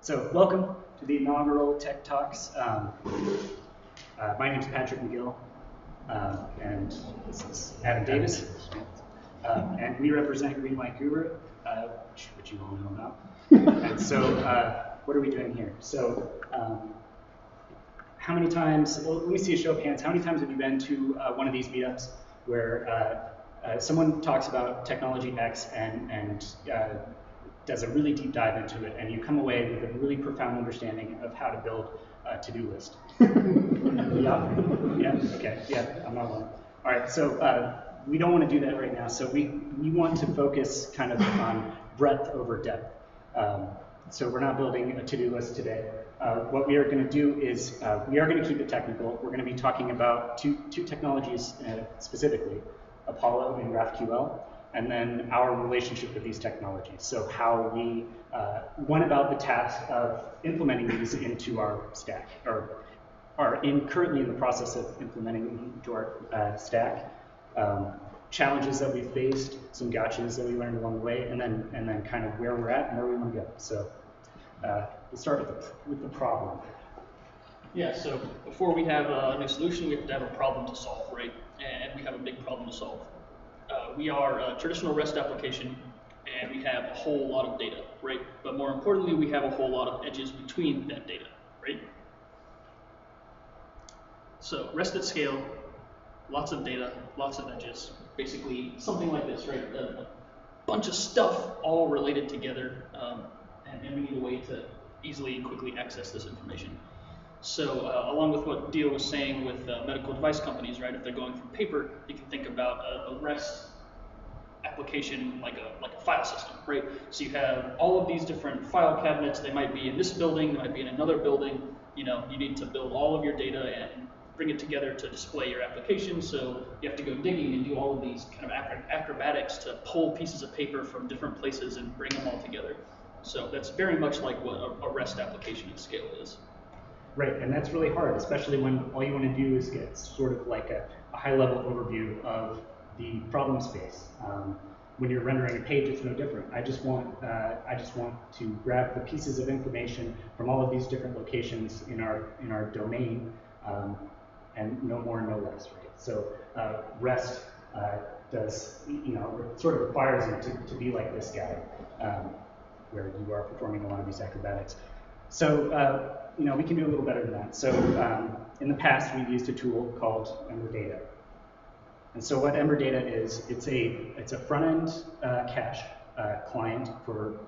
So welcome to the inaugural Tech Talks. My name is Patrick McGill, and this is Adam Davis, and we represent Greenlight Guru, which you all know about. And so what are we doing here? So how many times, well, let me see a show of hands, how many times have you been to one of these meetups where someone talks about technology X and does a really deep dive into it, and you come away with a really profound understanding of how to build a to-do list? Yeah, okay, yeah, I'm not alone. All right, so we don't want to do that right now, so we want to focus kind of on breadth over depth. So we're not building a to-do list today. What we are going to do is we are going to keep it technical. We're going to be talking about two technologies specifically, Apollo and GraphQL, and then our relationship with these technologies. So how we went about the task of implementing these into our stack, or are currently in the process of implementing them into our stack. Challenges that we faced, some gotchas that we learned along the way, and then kind of where we're at and where we want to go. So we'll start with the problem. Yeah, so before we have a new solution, we have to have a problem to solve, right? And we have a big problem to solve. We are a traditional REST application, and we have a whole lot of data, right? But more importantly, we have a whole lot of edges between that data, right? So REST at scale, lots of data, lots of edges, basically something like this, right? A bunch of stuff all related together, and we need a way to easily and quickly access this information. So along with what Dio was saying with medical device companies, right? If they're going from paper, you can think about a REST application like a file system, right? So you have all of these different file cabinets. They might be in this building, they might be in another building. You know, you need to build all of your data and bring it together to display your application. So you have to go digging and do all of these kind of acrobatics to pull pieces of paper from different places and bring them all together. So that's very much like what a REST application at scale is. Right, and that's really hard, especially when all you want to do is get sort of like a high-level overview of the problem space. When you're rendering a page, it's no different. I just want to grab the pieces of information from all of these different locations in our domain, and no more, no less, right? So REST does, sort of requires you to be like this guy, where you are performing a lot of these acrobatics. So we can do a little better than that. So in the past, we've used a tool called EmberData. And so what EmberData is, it's a front-end cache client for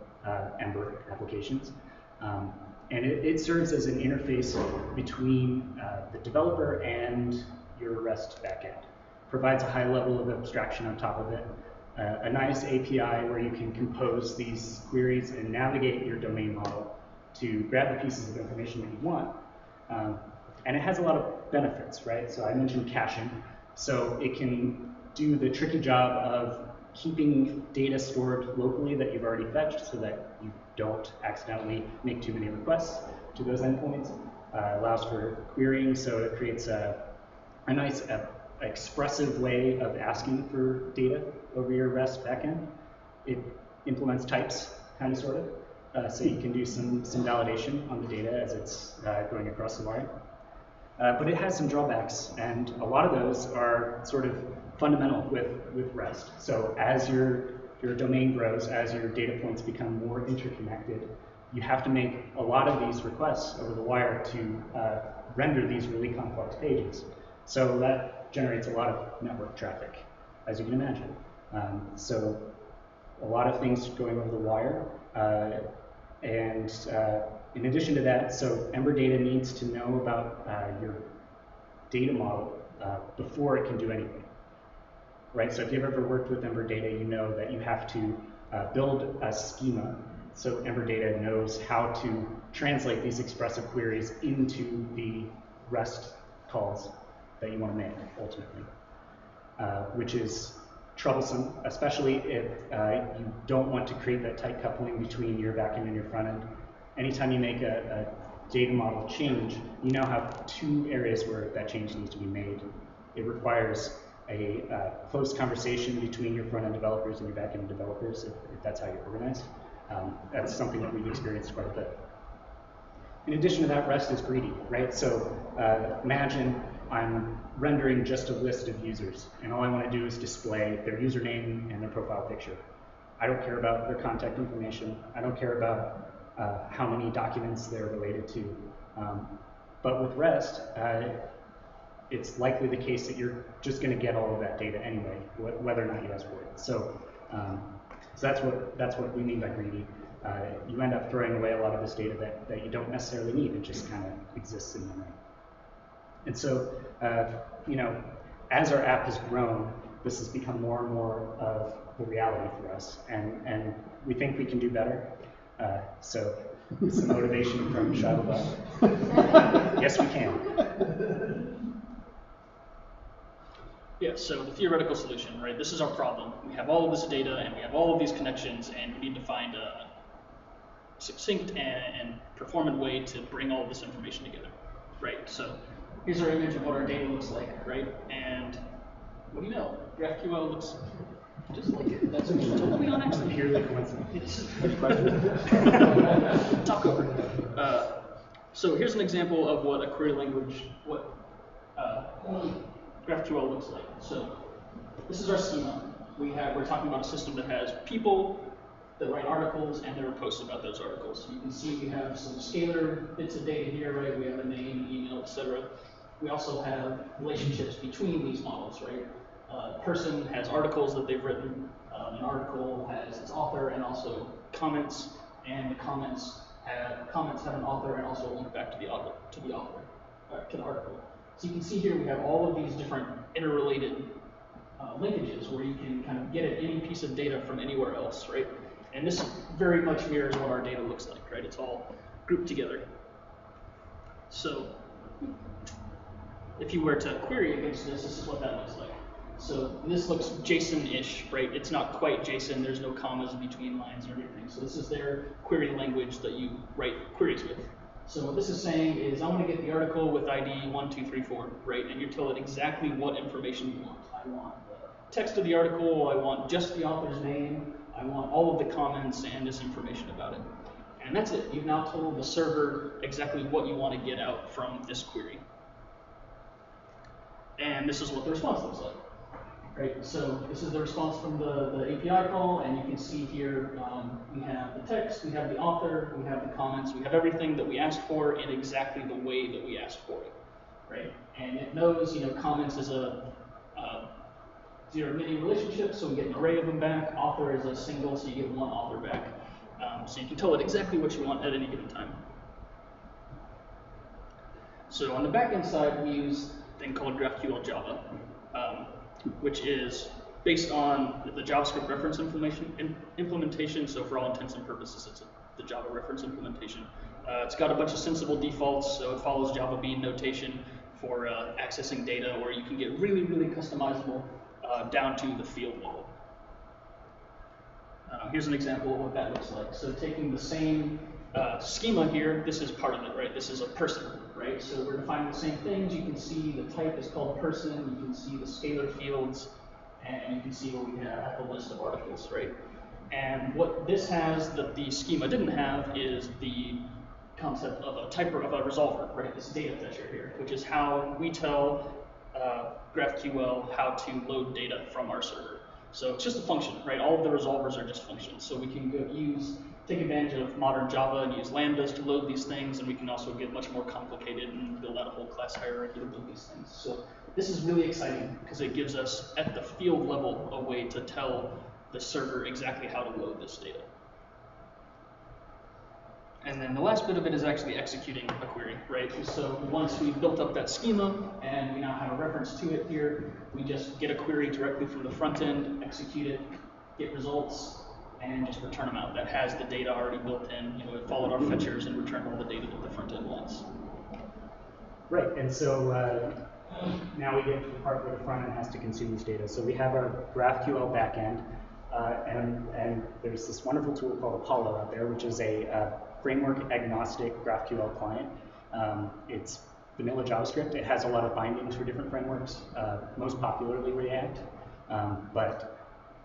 Ember applications. And it serves as an interface between the developer and your REST backend. Provides a high level of abstraction on top of it. A nice API where you can compose these queries and navigate your domain model to grab the pieces of information that you want. And it has a lot of benefits, right? So I mentioned caching. So it can do the tricky job of keeping data stored locally that you've already fetched so that you don't accidentally make too many requests to those endpoints. Allows for querying, so it creates a nice expressive way of asking for data over your REST backend. It implements types, kind of, sort of. So you can do some validation on the data as it's going across the wire. But it has some drawbacks, and a lot of those are sort of fundamental with REST. So as your domain grows, as your data points become more interconnected, you have to make a lot of these requests over the wire to render these really complex pages. So that generates a lot of network traffic, as you can imagine. So a lot of things going over the wire. And in addition to that, so EmberData needs to know about your data model before it can do anything, right? So if you've ever worked with EmberData, you know that you have to build a schema so EmberData knows how to translate these expressive queries into the REST calls that you want to make, ultimately, which is troublesome, especially if you don't want to create that tight coupling between your backend and your front end. Anytime you make a data model change, you now have two areas where that change needs to be made. It requires a close conversation between your front end developers and your back end developers, if that's how you're organized. That's something that we've experienced quite a bit. In addition to that, REST is greedy, right? So imagine I'm rendering just a list of users, and all I want to do is display their username and their profile picture. I don't care about their contact information. I don't care about how many documents they're related to. But with REST, it's likely the case that you're just going to get all of that data anyway, whether or not you ask for it. So, that's what we mean by greedy. You end up throwing away a lot of this data that you don't necessarily need. It just kind of exists in memory. And so, you know, as our app has grown, this has become more and more of the reality for us, and we think we can do better. So, some motivation from Shadowbug. Yes, we can. Yeah, so the theoretical solution, right? This is our problem. We have all of this data, and we have all of these connections, and we need to find a succinct and performant way to bring all of this information together, right? So here's our image of what our data looks like, right? And what do you know? GraphQL looks just like it. That's totally on accident. Purely coincidence. Talk over. So here's an example of what a query language, what GraphQL looks like. So this is our schema. We're talking about a system that has people that write articles and there are posts about those articles. You can see we have some scalar bits of data here, right? We have a name, email, etc. We also have relationships between these models, right? A person has articles that they've written. An article has its author and also comments, and the comments have an author and also a link back to the author, to the article. So you can see here we have all of these different interrelated linkages where you can kind of get at any piece of data from anywhere else, right? And this very much mirrors what our data looks like, right? It's all grouped together. So if you were to query against this, this is what that looks like. So this looks JSON-ish, right? It's not quite JSON. There's no commas between lines or anything. So this is their query language that you write queries with. So what this is saying is I want to get the article with ID 1234, right? And you tell it exactly what information you want. I want the text of the article. I want just the author's name. I want all of the comments and this information about it. And that's it. You've now told the server exactly what you want to get out from this query. And this is what the response looks like. Right, so this is the response from the API call, and you can see here we have the text, we have the author, we have the comments, we have everything that we asked for in exactly the way that we asked for it, right? And it knows, you know, comments is a zero-many relationship, so we get an array of them back. Author is a single, so you get one author back. So you can tell it exactly what you want at any given time. So on the backend side, we use a thing called GraphQL Java. Which is based on the JavaScript reference implementation. So for all intents and purposes, it's the Java reference implementation. It's got a bunch of sensible defaults, so it follows Java bean notation for accessing data, where you can get really, really customizable down to the field level. Here's an example of what that looks like. So taking the same schema here, this is part of it, right? This is a person, right? So we're defining the same things. You can see the type is called person. You can see the scalar fields, and you can see what we have the list of articles, right? And what this has that the schema didn't have is the concept of a typer of a resolver, right? This data fetcher here, which is how we tell GraphQL how to load data from our server. So it's just a function, right? All of the resolvers are just functions. So we can take advantage of modern Java and use lambdas to load these things, and we can also get much more complicated and build out a whole class hierarchy to build these things. So this is really exciting because it gives us, at the field level, a way to tell the server exactly how to load this data. And then the last bit of it is actually executing a query, right? So once we've built up that schema and we now have a reference to it here, we just get a query directly from the front end, execute it, get results, and just return them out. That has the data already built in. You know, it followed our fetchers and returned all the data that the front end wants. Right, and so now we get to the part where the front end has to consume this data. So we have our GraphQL backend, and there's this wonderful tool called Apollo out there, which is a framework-agnostic GraphQL client. It's vanilla JavaScript. It has a lot of bindings for different frameworks, most popularly React, but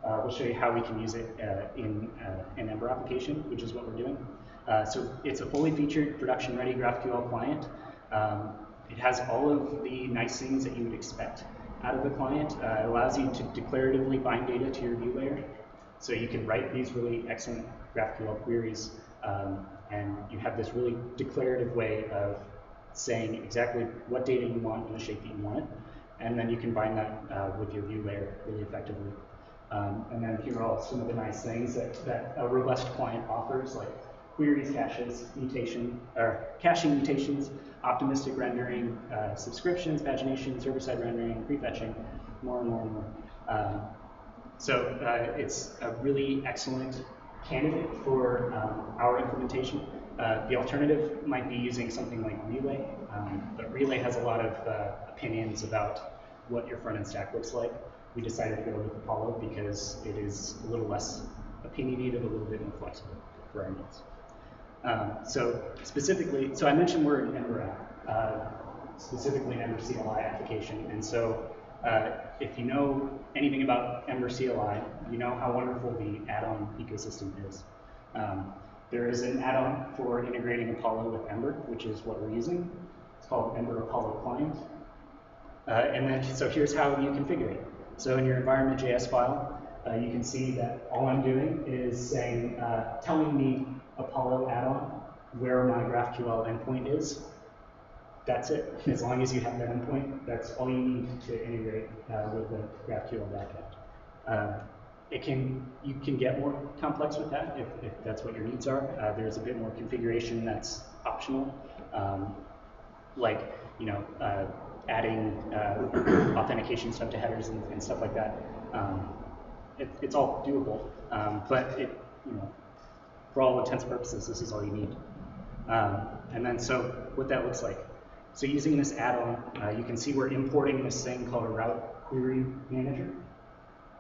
we'll show you how we can use it in an Ember application, which is what we're doing. So it's a fully featured production-ready GraphQL client. It has all of the nice things that you would expect out of the client. It allows you to declaratively bind data to your view layer. So you can write these really excellent GraphQL queries, and you have this really declarative way of saying exactly what data you want in the shape that you want it. And then you can bind that with your view layer really effectively. And then here are all some of the nice things that a robust client offers, like queries, caches, caching mutations, optimistic rendering, subscriptions, pagination, server-side rendering, prefetching, more and more and more. So it's a really excellent candidate for our implementation. The alternative might be using something like Relay, but Relay has a lot of opinions about what your front-end stack looks like. We decided to go with Apollo because it is a little less opinionated, a little bit more flexible for our needs. So specifically, so I mentioned we're an Ember app, specifically an Ember CLI application, and so if you know anything about Ember CLI, you know how wonderful the add-on ecosystem is. There is an add-on for integrating Apollo with Ember, which is what we're using. It's called Ember Apollo Client. And then, so here's how you configure it. So in your environment.js file, you can see that all I'm doing is saying, telling the Apollo add-on where my GraphQL endpoint is. That's it. As long as you have that endpoint, that's all you need to integrate with the GraphQL backend. You can get more complex with that if that's what your needs are. There's a bit more configuration that's optional, like adding authentication stuff to headers and stuff like that. It's all doable, but for all intents and purposes, this is all you need. And then so what that looks like. So using this add-on, you can see we're importing this thing called a route query manager.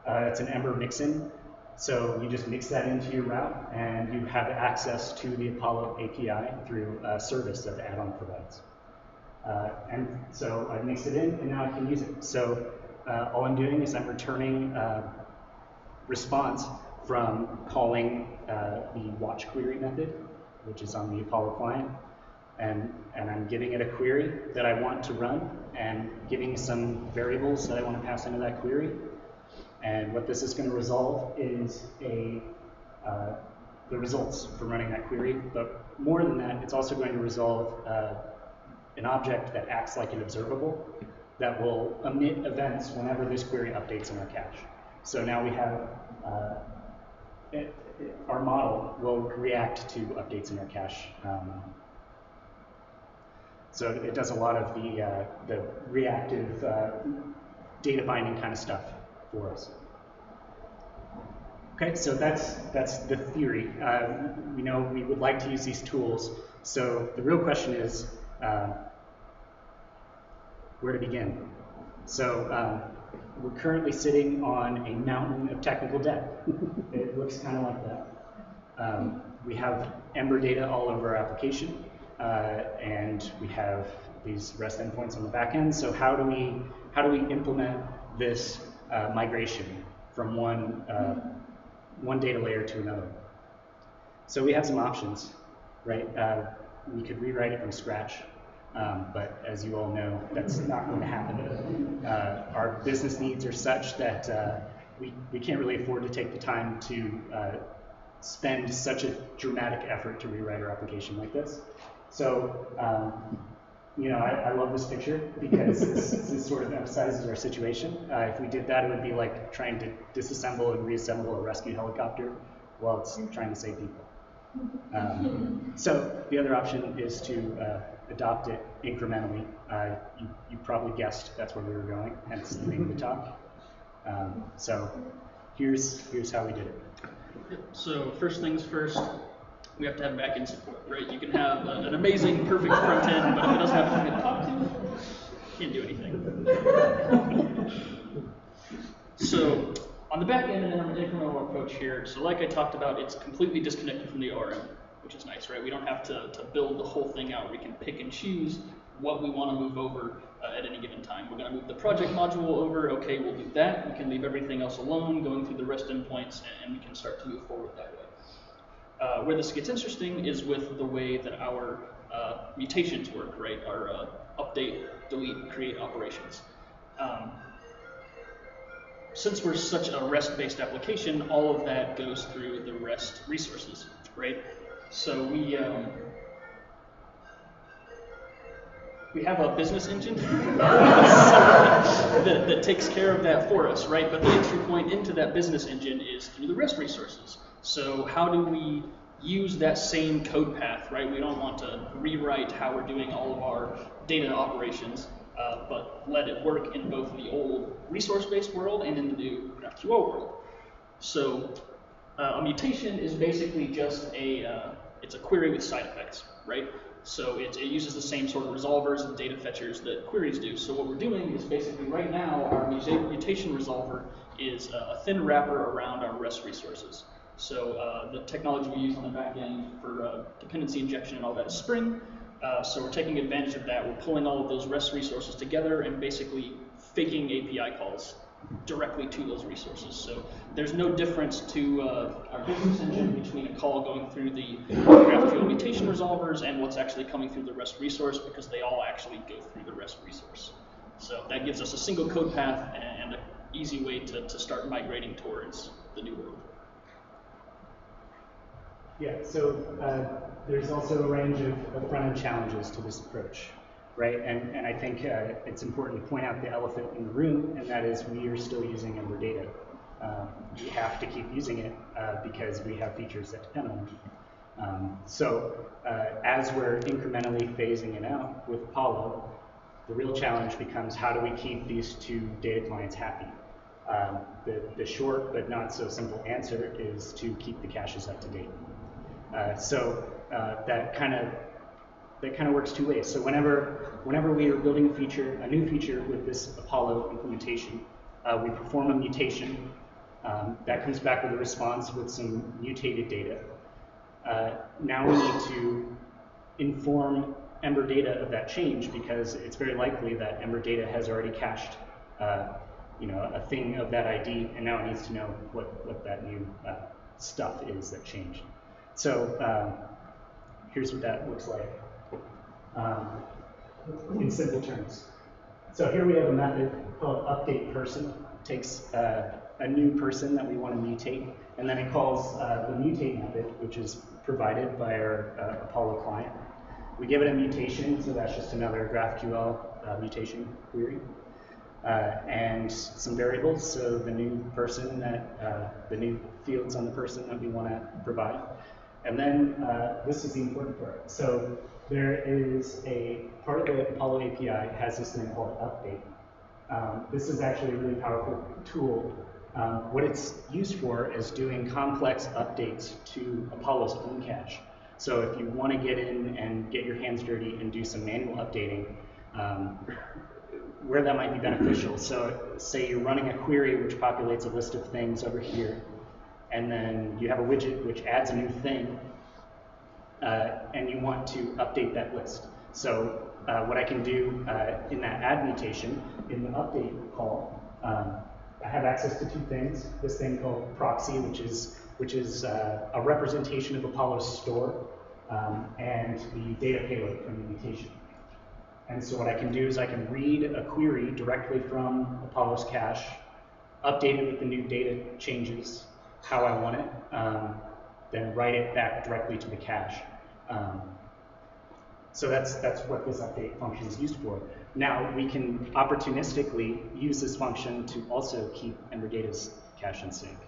It's an Ember mixin. So you just mix that into your route, and you have access to the Apollo API through a service that the add-on provides. And so I've mixed it in, and now I can use it. So all I'm doing is I'm returning a response from calling the watch query method, which is on the Apollo client. And I'm giving it a query that I want to run, and giving some variables that I want to pass into that query. And what this is going to resolve is the results from running that query. But more than that, it's also going to resolve an object that acts like an observable that will emit events whenever this query updates in our cache. So now we have our model will react to updates in our cache. So it does a lot of the reactive data binding kind of stuff for us. Okay, so that's the theory. We know we would like to use these tools. So the real question is where to begin. So we're currently sitting on a mountain of technical debt. It looks kind of like that. We have Ember data all over our application. And we have these REST endpoints on the back end. So how do we implement this migration from one data layer to another? So we have some options, right? We could rewrite it from scratch, but as you all know, that's not going to happen. Our business needs are such that we can't really afford to take the time to spend such a dramatic effort to rewrite our application like this. So, I love this picture because this sort of emphasizes our situation. If we did that, it would be like trying to disassemble and reassemble a rescue helicopter while it's trying to save people. So the other option is to adopt it incrementally. You probably guessed that's where we were going, hence the name of the talk. So here's how we did it. So first things first, we have to have backend support, right? You can have an amazing, perfect front end, but if it doesn't have something to talk to, you can't do anything. So on the back end, an incremental approach here. So like I talked about, it's completely disconnected from the ORM, which is nice, right? We don't have to build the whole thing out. We can pick and choose what we want to move over at any given time. We're going to move the project module over. Okay, we'll do that. We can leave everything else alone, going through the REST endpoints, and we can start to move forward that way. Where this gets interesting is with the way that our mutations work, right? Our update, delete, create operations. Since we're such a REST-based application, all of that goes through the REST resources, right? So we have a business engine that takes care of that for us, right? But the entry point into that business engine is through the REST resources. So how do we use that same code path, right? We don't want to rewrite how we're doing all of our data operations, but let it work in both the old resource-based world and in the new GraphQL world. So a mutation is basically just it's a query with side effects, right? So it uses the same sort of resolvers and data fetchers that queries do. So what we're doing is basically right now our mutation resolver is a thin wrapper around our REST resources. So the technology we use on the back end for dependency injection and all that is Spring. So we're taking advantage of that. We're pulling all of those REST resources together and basically faking API calls directly to those resources. So there's no difference to our business engine between a call going through the GraphQL mutation resolvers and what's actually coming through the REST resource, because they all actually go through the REST resource. So that gives us a single code path and an easy way to start migrating towards the new world. Yeah, so there's also a range of front-end challenges to this approach, right? And I think it's important to point out the elephant in the room, and that is we are still using EmberData. We have to keep using it because we have features that depend on it. So as we're incrementally phasing it out with Apollo, the real challenge becomes how do we keep these two data clients happy? The short but not so simple answer is to keep the caches up to date. So that kind of works two ways. So whenever we are building a new feature with this Apollo implementation, we perform a mutation. That comes back with a response with some mutated data. Now we need to inform EmberData of that change, because it's very likely that EmberData has already cached a thing of that ID, and now it needs to know what that new stuff is that changed. So here's what that looks like in simple terms. So here we have a method called updatePerson. It takes a new person that we want to mutate, and then it calls the mutate method, which is provided by our Apollo client. We give it a mutation, so that's just another GraphQL mutation query, and some variables, so the new person the new fields on the person that we want to provide. And then this is the important part. So there is a part of the Apollo API has this thing called update. This is actually a really powerful tool. What it's used for is doing complex updates to Apollo's own cache. So if you want to get in and get your hands dirty and do some manual updating, where that might be beneficial. So say you're running a query which populates a list of things over here, and then you have a widget which adds a new thing, and you want to update that list. So what I can do in that add mutation, in the update call, I have access to two things. This thing called Proxy, which is a representation of Apollo's store, and the data payload from the mutation. And so what I can do is I can read a query directly from Apollo's cache, update it with the new data changes, how I want it, then write it back directly to the cache. So that's what this update function is used for. Now we can opportunistically use this function to also keep EmberData's cache in sync.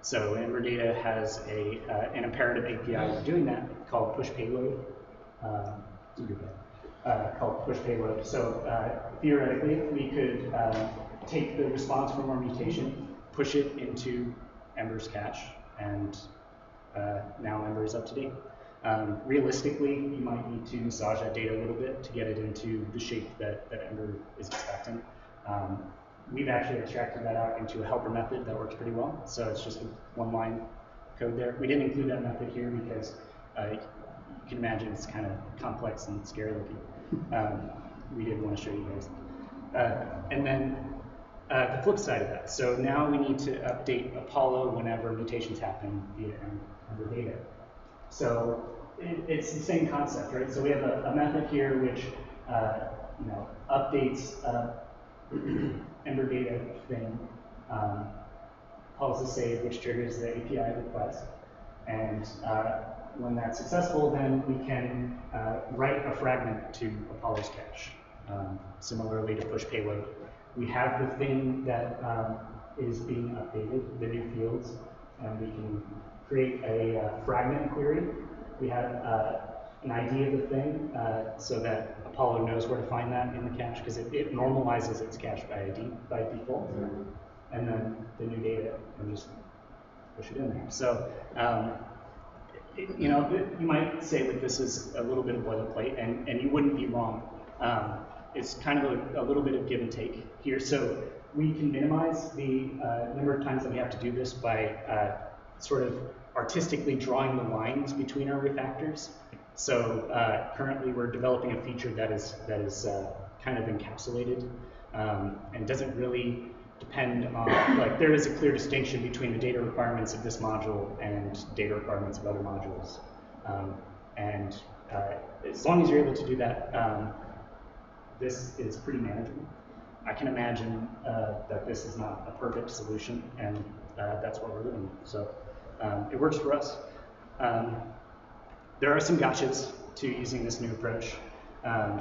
So EmberData has an imperative API for doing that called push payload. So theoretically, we could take the response from our mutation, push it into Ember's cache, and now Ember is up to date. Realistically, you might need to massage that data a little bit to get it into the shape that Ember is expecting. We've actually extracted that out into a helper method that works pretty well. So it's just a one-line code there. We didn't include that method here because you can imagine it's kind of complex and scary looking. We did want to show you guys. And then the flip side of that. So now we need to update Apollo whenever mutations happen via EmberData. So it's the same concept, right? So we have a method here which updates Ember data thing, calls the save, which triggers the API request. And when that's successful, then we can write a fragment to Apollo's cache. Similarly to push payload, we have the thing that is being updated, the new fields, and we can create a fragment query. We have an ID of the thing so that Apollo knows where to find that in the cache, because it normalizes its cache by ID by default, and then the new data and just push it in there. So you might say that this is a little bit of boilerplate, and you wouldn't be wrong. It's kind of a little bit of give and take here. So we can minimize the number of times that we have to do this by sort of artistically drawing the lines between our refactors. So currently we're developing a feature that is kind of encapsulated and doesn't really depend on, like, there is a clear distinction between the data requirements of this module and data requirements of other modules. And as long as you're able to do that, this is pretty manageable. I can imagine that this is not a perfect solution, and that's what we're doing. So it works for us. There are some gotchas to using this new approach.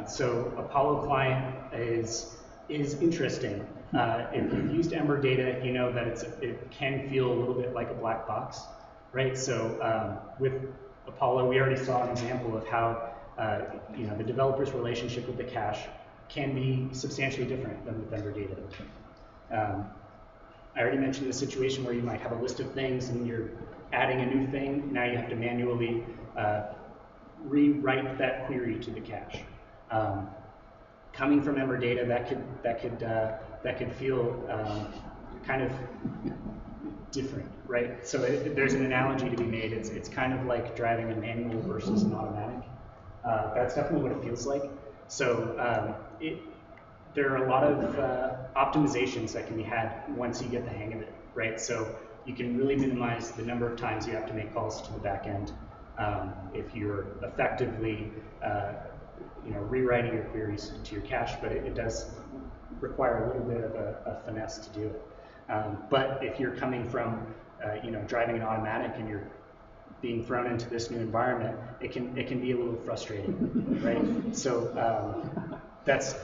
So Apollo client is interesting. If you've used Ember data, you know that it can feel a little bit like a black box, right? So with Apollo, we already saw an example of how the developer's relationship with the cache can be substantially different than with Ember data. I already mentioned the situation where you might have a list of things and you're adding a new thing. Now you have to manually rewrite that query to the cache. Coming from Ember data, that could feel kind of different, right? So there's an analogy to be made. It's kind of like driving a manual versus an automatic. That's definitely what it feels like. So there are a lot of optimizations that can be had once you get the hang of it, right? So you can really minimize the number of times you have to make calls to the back end if you're effectively rewriting your queries to your cache, but it does require a little bit of a finesse to do it. But if you're coming from driving an automatic and you're being thrown into this new environment, it can be a little frustrating, right? So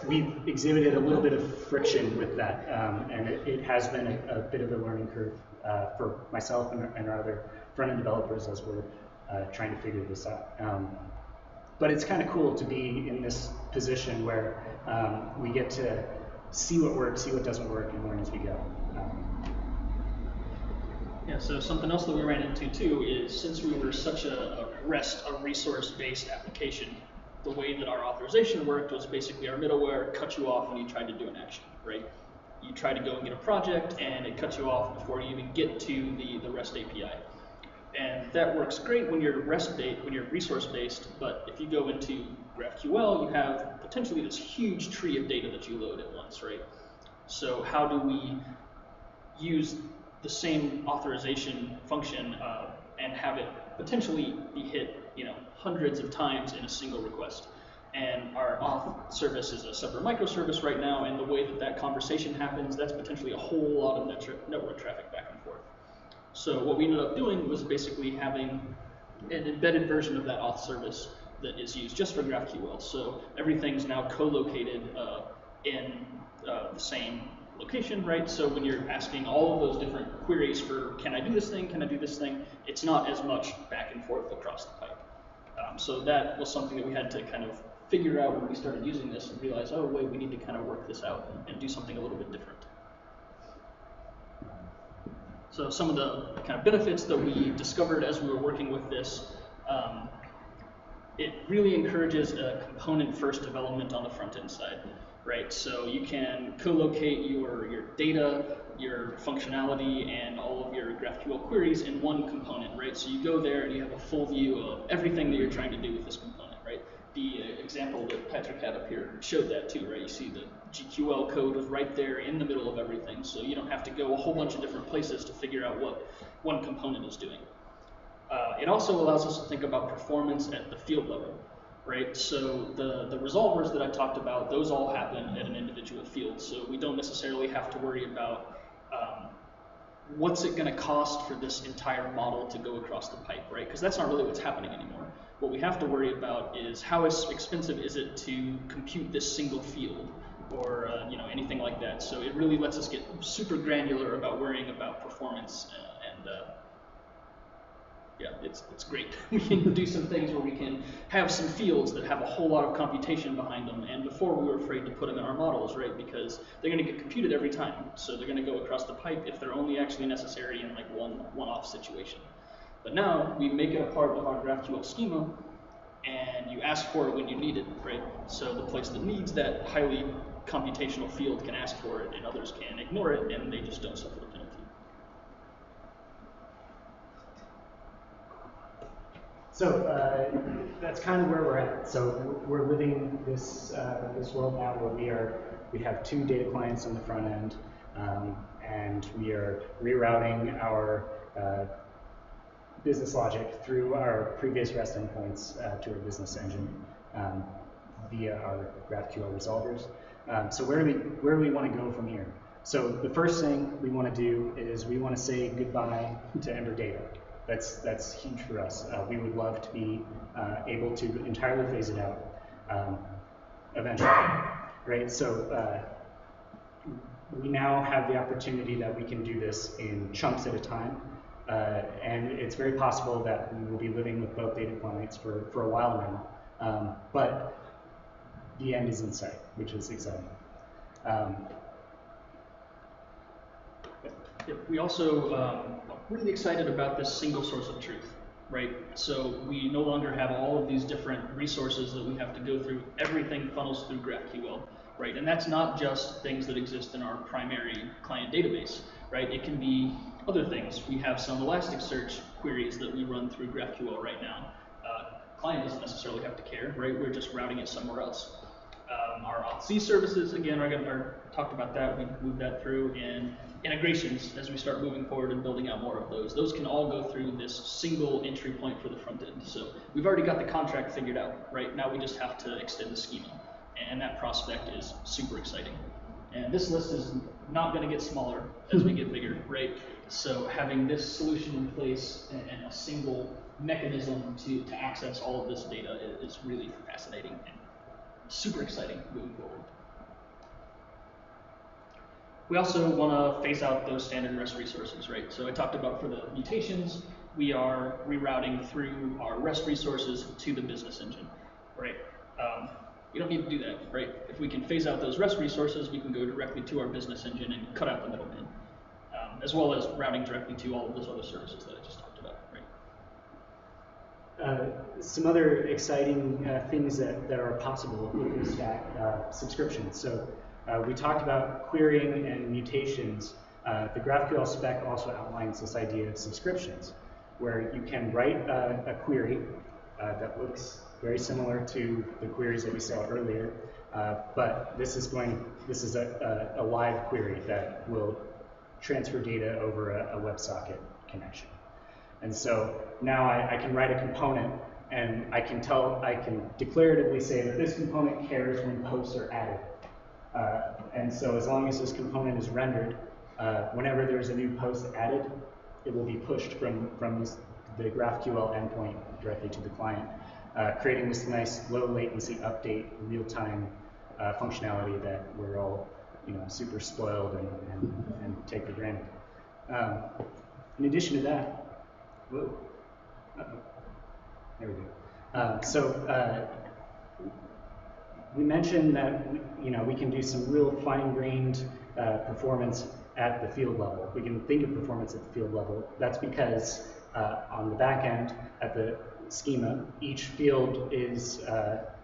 we've exhibited a little bit of friction with that, and it has been a bit of a learning curve for myself and our other front-end developers as we're trying to figure this out. But it's kind of cool to be in this position where we get to see what works, see what doesn't work, and learn as we go. Yeah, so something else that we ran into too is, since we were such a resource-based application, the way that our authorization worked was basically our middleware cut you off when you tried to do an action, right? You try to go and get a project, and it cuts you off before you even get to the REST API. And that works great when you're resource-based, but if you go into GraphQL, you have potentially this huge tree of data that you load at once, right? So how do we use the same authorization function and have it potentially be hit, hundreds of times in a single request? And our auth service is a separate microservice right now, and the way that conversation happens, that's potentially a whole lot of network traffic back and forth. So what we ended up doing was basically having an embedded version of that auth service that is used just for GraphQL. So everything's now co-located in the same location, right? So when you're asking all of those different queries for, can I do this thing, can I do this thing, it's not as much back and forth across the pipe. So that was something that we had to kind of figure out when we started using this and realize, oh wait, we need to kind of work this out and do something a little bit different. So some of the kind of benefits that we discovered as we were working with this, it really encourages a component-first development on the front-end side, right? So you can co-locate your data, your functionality, and all of your GraphQL queries in one component, right? So you go there and you have a full view of everything that you're trying to do with this component, right? The example that Patrick had up here showed that too, right? You see the GQL code was right there in the middle of everything, so you don't have to go a whole bunch of different places to figure out what one component is doing. It also allows us to think about performance at the field level, right? So the resolvers that I talked about, those all happen at an individual field. So we don't necessarily have to worry about what's it going to cost for this entire model to go across the pipe, right? Because that's not really what's happening anymore. What we have to worry about is how expensive is it to compute this single field, or anything like that. So it really lets us get super granular about worrying about performance, yeah, it's great. We can do some things where we can have some fields that have a whole lot of computation behind them, and before we were afraid to put them in our models, right? Because they're going to get computed every time, so they're going to go across the pipe if they're only actually necessary in like one-off situation. But now we make it a part of our GraphQL schema, and you ask for it when you need it, right? So the place that needs that highly computational field can ask for it, and others can ignore it, and they just don't suffer the penalty. So that's kind of where we're at. So we're living this this world now where we have 2 data clients on the front end, and we are rerouting our business logic through our previous REST endpoints to our business engine via our GraphQL resolvers. So where do we want to go from here? So the first thing we want to do is we want to say goodbye to Ember data. That's huge for us. We would love to be able to entirely phase it out eventually, right? So we now have the opportunity that we can do this in chunks at a time, and it's very possible that we will be living with both data clients for a while now, but the end is in sight, which is exciting. We also are really excited about this single source of truth, right? So we no longer have all of these different resources that we have to go through. Everything funnels through GraphQL, right? And that's not just things that exist in our primary client database, right? It can be other things. We have some Elasticsearch queries that we run through GraphQL right now. Client doesn't necessarily have to care, right? We're just routing it somewhere else. Our Auth services, again, are talked about that. We moved that through, and integrations, as we start moving forward and building out more of those can all go through this single entry point for the front end. So we've already got the contract figured out, right? Now we just have to extend the schema, and that prospect is super exciting. And this list is not going to get smaller as we get bigger, right? So having this solution in place and a single mechanism to access all of this data is really fascinating and super exciting moving forward. We also want to phase out those standard REST resources, right? So I talked about for the mutations, we are rerouting through our REST resources to the business engine, right? We don't need to do that, right? If we can phase out those REST resources, we can go directly to our business engine and cut out the middleman, as well as routing directly to all of those other services that I just talked about, right? Some other exciting things that are possible with this stack, subscriptions. So we talked about querying and mutations. The GraphQL spec also outlines this idea of subscriptions, where you can write a query that looks very similar to the queries that we saw earlier, but this is a live query that will transfer data over a WebSocket connection. And so now I can write a component, and I can declaratively say that this component cares when posts are added. And so as long as this component is rendered, whenever there's a new post added, it will be pushed from the GraphQL endpoint directly to the client, creating this nice low latency update, real-time functionality that we're all super spoiled and take for granted. In addition to that, whoa, there we go. We mentioned that we can do some real fine-grained performance at the field level. We can think of performance at the field level. That's because on the back end, at the schema, each field is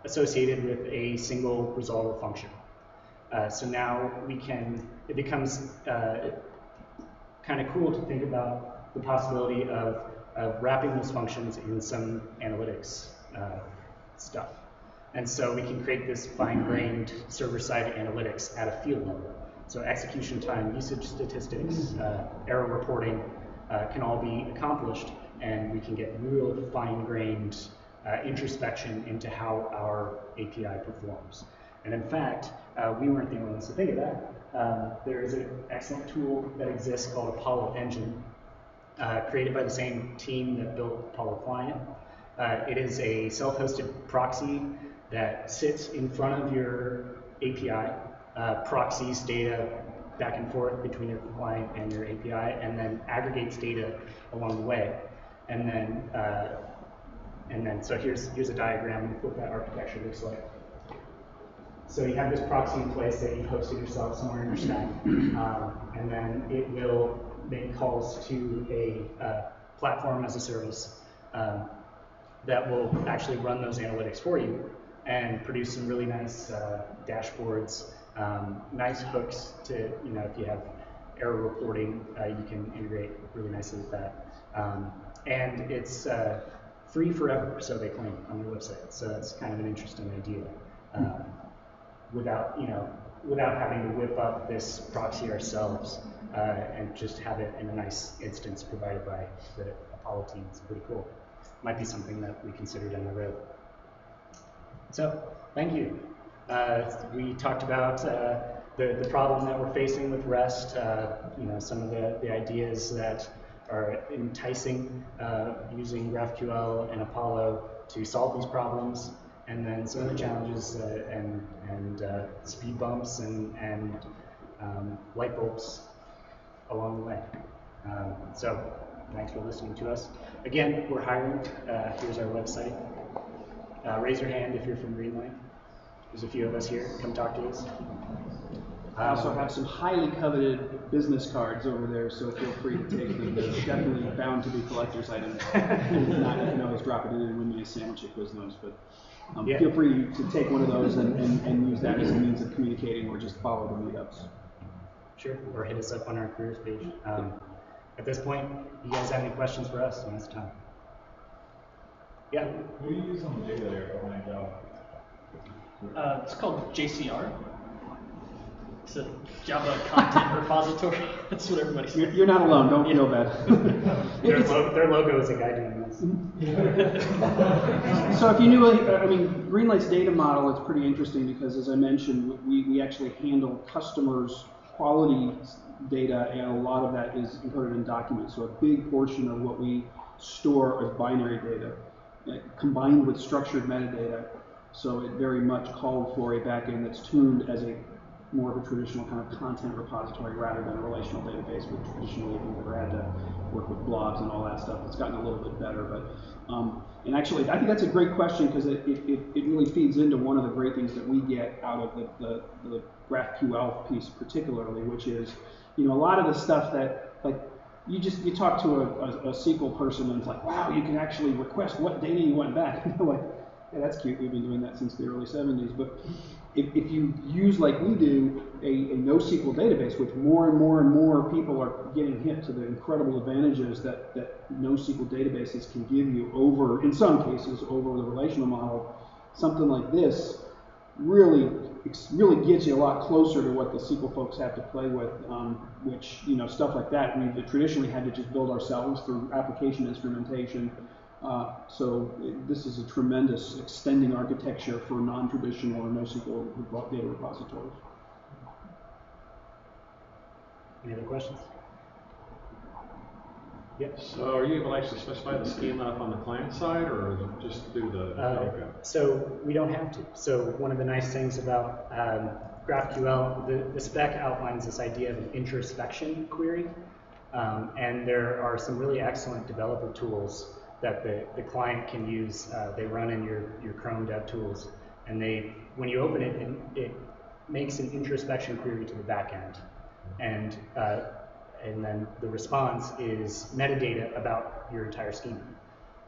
associated with a single resolver function. So now it becomes kind of cool to think about the possibility of wrapping those functions in some analytics stuff. And so we can create this fine-grained server-side analytics at a field level. So execution time, usage statistics, error reporting can all be accomplished. and we can get real fine-grained introspection into how our API performs. And in fact, we weren't the only ones to think of that. There is an excellent tool that exists called Apollo Engine, created by the same team that built Apollo Client. It is a self-hosted proxy that sits in front of your API, proxies data back and forth between your client and your API, and then aggregates data along the way. And then so here's a diagram of what that architecture looks like. So you have this proxy in place that you've hosted yourself somewhere in your stack, and then it will make calls to a platform as a service that will actually run those analytics for you and produce some really nice dashboards, nice hooks to, if you have error reporting, you can integrate really nicely with that. And it's free forever, so they claim on their website. So that's kind of an interesting idea. Without having to whip up this proxy ourselves and just have it in a nice instance provided by the Apollo team. It's pretty cool. Might be something that we consider down the road. So, thank you. We talked about the problem that we're facing with REST, some of the ideas that are enticing using GraphQL and Apollo to solve these problems, and then some of the challenges and speed bumps and light bulbs along the way. So thanks for listening to us. Again, we're hiring. Here's our website. Raise your hand if you're from Greenlight. There's a few of us here. Come talk to us. I also have some highly coveted business cards over there, so feel free to take them. They're definitely bound to be collector's items. If not, you can always drop it in and win me a sandwich at Quiznos. But Yeah. Feel free to take one of those and use that as a means of communicating, or just follow the meetups. Sure, or hit us up on our careers page. At this point, you guys have any questions for us? It's time. Yeah? What do you use on the data layer behind Java? It's called JCR. It's a Java content repository. That's what everybody says. You're not alone. Don't feel bad. Their logo is a guy doing this. So if you knew, Greenlight's data model is pretty interesting because, as I mentioned, we actually handle customers' quality data, and a lot of that is encoded in documents. So a big portion of what we store is binary data, combined with structured metadata. So it very much called for a backend that's tuned as a more of a traditional kind of content repository rather than a relational database, which traditionally we've never had to work with blobs and all that stuff. It's gotten a little bit better, but and actually I think that's a great question because it really feeds into one of the great things that we get out of the GraphQL piece particularly, which is, a lot of the stuff that, like, you talk to a SQL person and it's like, wow, you can actually request what data you want back. And they're like, yeah, that's cute. We've been doing that since the early 70s. But if you use, like we do, a NoSQL database, which more and more and more people are getting hit to the incredible advantages that NoSQL databases can give you over, in some cases, over the relational model, something like this really gets you a lot closer to what the SQL folks have to play with, which, stuff like that we've traditionally had to just build ourselves through application instrumentation. So this is a tremendous extending architecture for non-traditional or NoSQL data repositories. Any other questions? Yep. So are you able to actually specify the schema up on the client side, or just do the So we don't have to. So one of the nice things about GraphQL, the spec outlines this idea of an introspection query, and there are some really excellent developer tools that the client can use. They run in your Chrome DevTools, and when you open it, it makes an introspection query to the back end, and then the response is metadata about your entire schema.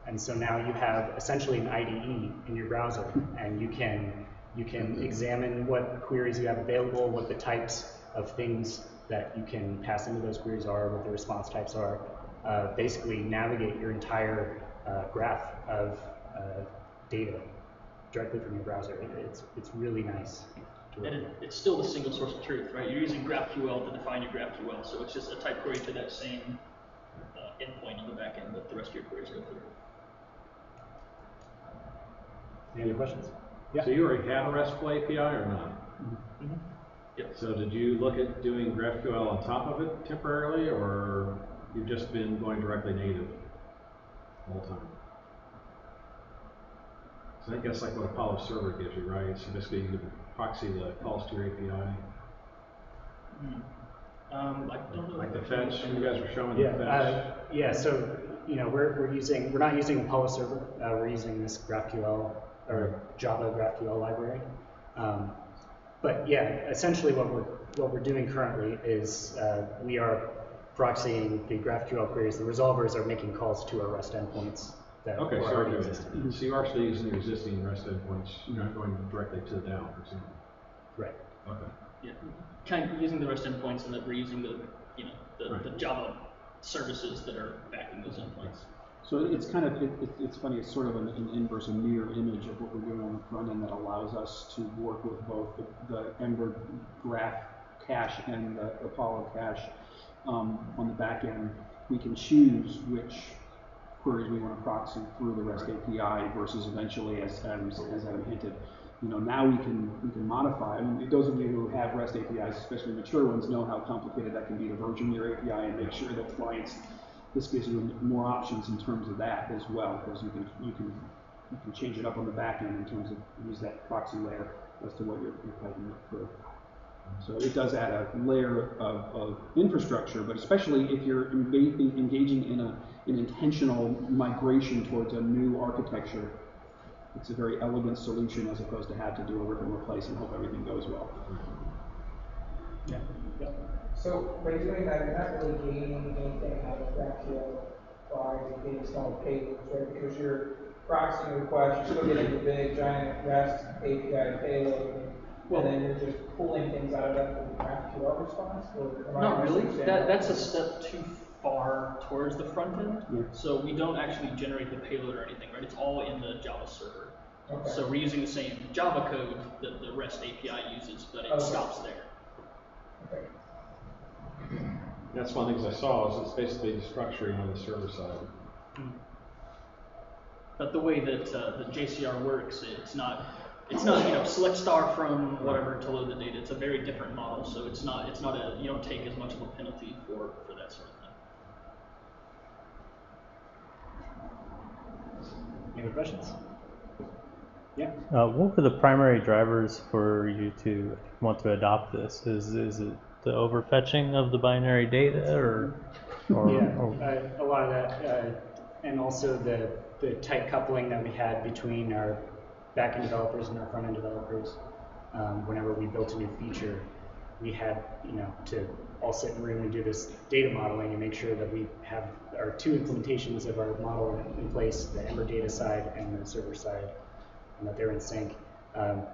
And so now you have essentially an IDE in your browser, and you can examine what queries you have available, what the types of things that you can pass into those queries are, what the response types are, basically navigate your entire graph of data directly from your browser. It's really nice. And it's still the single source of truth, right? You're using GraphQL to define your GraphQL, so it's just a type query to that same endpoint on the back end. But the rest of your queries go through. Any other questions? Yeah. So you already have a RESTful API or not? Mm-hmm. Yep. So did you look at doing GraphQL on top of it temporarily, or you've just been going directly native the whole time? So I guess like what Apollo server gives you, right? So basically you can proxy the calls to your API. I don't know. Like the fetch, you guys were showing Yeah, the fetch. yeah. So we're not using Apollo server. We're using this GraphQL or Java GraphQL library. But yeah, essentially what we're doing currently is we are proxying the GraphQL queries. The resolvers are making calls to our REST endpoints that Okay, are already existing. so you're actually using your existing REST endpoints. You're not going directly to the DAO, presumably. Right. Okay. Yeah, kind of using the REST endpoints, and that we're using the the Java services that are backing those endpoints. So it's kind of, it's funny, it's sort of an inverse, a mirror image of what we're doing on the front end that allows us to work with both the Ember Graph cache and the Apollo cache on the back end. We can choose which queries we want to proxy through the REST API versus eventually, as Adam hinted, now we can modify. I mean, those of you who have REST APIs, especially mature ones, know how complicated that can be to version your API and make sure that clients. This gives you more options in terms of that as well, because you can change it up on the back end in terms of use that proxy layer as to what you're piping up through. So it does add a layer of infrastructure, but especially if you're engaging in an intentional migration towards a new architecture, it's a very elegant solution as opposed to have to do a rip and replace and hope everything goes well. Yeah. Yeah. So by doing that, you're not really gaining anything out of GraphQL by getting small payloads, right? Because you're proxying requests, you're still getting the big giant REST API payload, and then you're just pulling things out of that from the GraphQL response? Or Not really. That's a step too far towards the front end. Yeah. So we don't actually generate the payload or anything, right? It's all in the Java server. Okay. So we're using the same Java code that the REST API uses, but it stops there. Okay. That's one of the things I saw is it's basically structuring on the server side. But the way that the JCR works, it's not select star from whatever to load the data. It's a very different model, so it's not you don't take as much of a penalty for that sort of thing. Any other questions? Yeah. What were the primary drivers for you to want to adopt this? Is it the overfetching of the binary data, or a lot of that, and also the tight coupling that we had between our backend developers and our front end developers. Whenever we built a new feature, we had to all sit in a room and do this data modeling and make sure that we have our two implementations of our model in place, the Ember data side and the server side, and that they're in sync.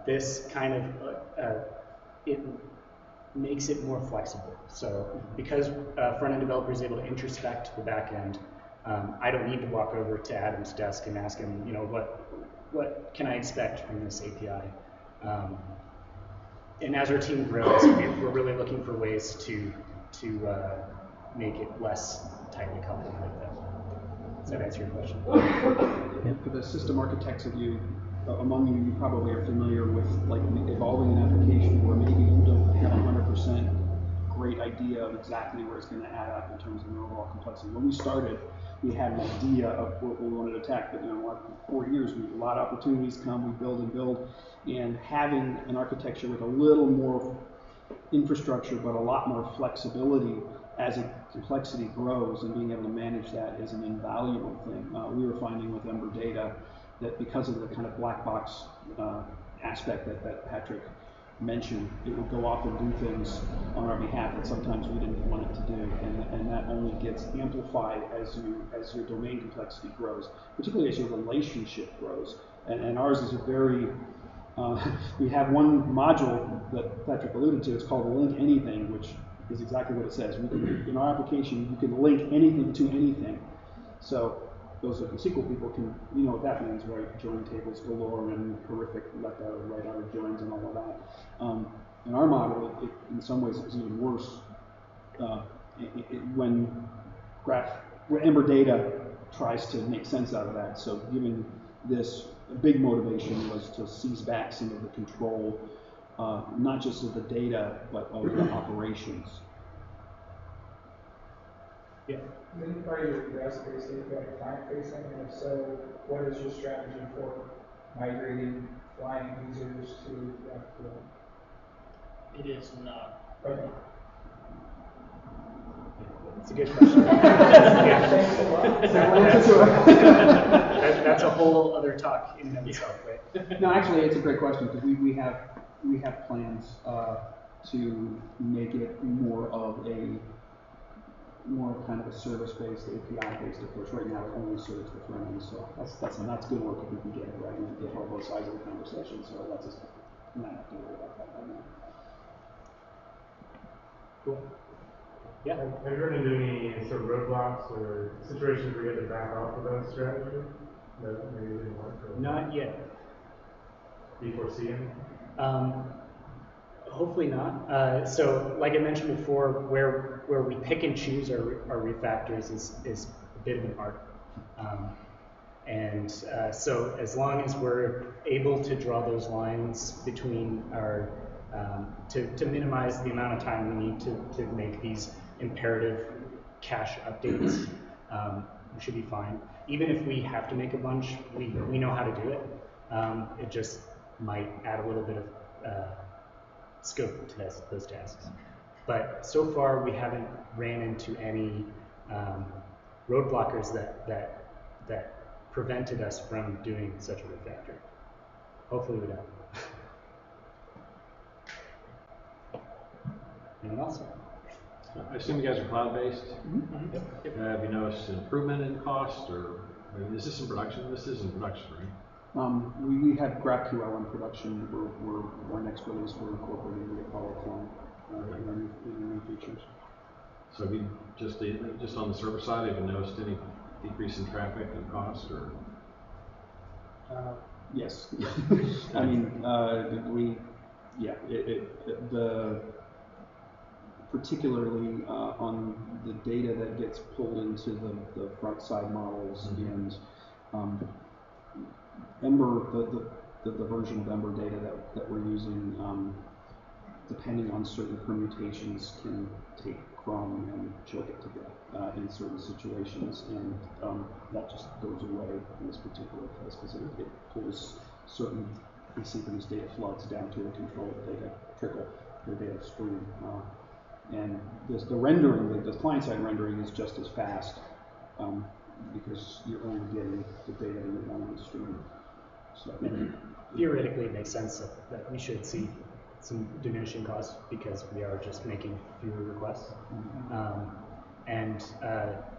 This kind of it makes it more flexible. So because front end developer is able to introspect the back end, I don't need to walk over to Adam's desk and ask him, what can I expect from this API? And as our team grows, we're really looking for ways to make it less tightly coupled like that. Does that answer your question? For the system architects of you, among you, you probably are familiar with like evolving an application where maybe you don't have 100% great idea of exactly where it's going to add up in terms of the overall complexity. When we started, we had an idea of what we wanted to attack, but 4 years, a lot of opportunities come, we build and build, and having an architecture with a little more infrastructure but a lot more flexibility as the complexity grows and being able to manage that is an invaluable thing. We were finding with Ember data that because of the kind of black box aspect that Patrick mentioned, it would go off and do things on our behalf that sometimes we didn't want it to do, and that only gets amplified as your domain complexity grows, particularly as your relationship grows. And ours is a very we have one module that Patrick alluded to. It's called link anything, which is exactly what it says. We can, in our application, you can link anything to anything. So those of the SQL people can, what that means, right? Join tables galore and horrific right out of joins and all of that. In our model, it in some ways is even worse. When Ember data tries to make sense out of that. So giving this a big motivation was to seize back some of the control, not just of the data, but of the operations. Yeah. Then part of your REST-based API client-facing, and if so, what is your strategy for migrating client users to GraphQL? It is not. Okay. It's a good question. Thanks a lot. That's a whole other talk in and of itself, right? No, actually, it's a great question because we have plans to make it more of kind of a service-based, API-based approach. Right now, it only serves the front end, so that's good work if we can get it right and get all both sides of the conversation. So it lets us not have to worry about that right now. Cool. Yeah. Have you run into any sort of roadblocks or situations where you had to back off of that strategy that maybe didn't work? Or Not yet. do you foresee anything? Hopefully not. So, like I mentioned before, where we pick and choose our refactors is a bit of an art. So as long as we're able to draw those lines between our, to minimize the amount of time we need to make these imperative cache updates, we should be fine. Even if we have to make a bunch, we know how to do it. It just might add a little bit of scope to those tasks. But so far, we haven't ran into any roadblockers that prevented us from doing such a refactor. Hopefully we don't. Anyone else? I assume you guys are cloud-based. Mm-hmm. Yep. Have you noticed an improvement in cost, or is this in production? This is in production, right? We have GraphQL in production. Our next release, we're incorporating the Apollo clone in our new features. So have you just on the server side, have you noticed any decrease in traffic and cost, or? Yes. I mean, particularly on the data that gets pulled into the front side models and Ember, the version of Ember data that we're using, depending on certain permutations, can take Chrome and choke it to death in certain situations, and that just goes away in this particular case because it pulls certain asynchronous data floods down to a controlled data trickle, or data stream. And the rendering, the client-side rendering is just as fast because you're only getting the data in the one stream. So theoretically, it makes sense that we should see some diminishing costs because we are just making fewer requests.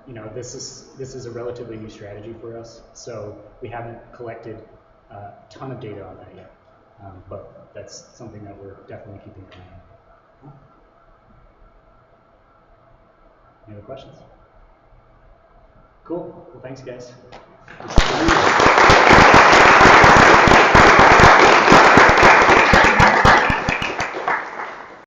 You know, this is a relatively new strategy for us, so we haven't collected a ton of data on that yet. But that's something that we're definitely keeping an eye on. Any other questions? Cool. Well, thanks, guys.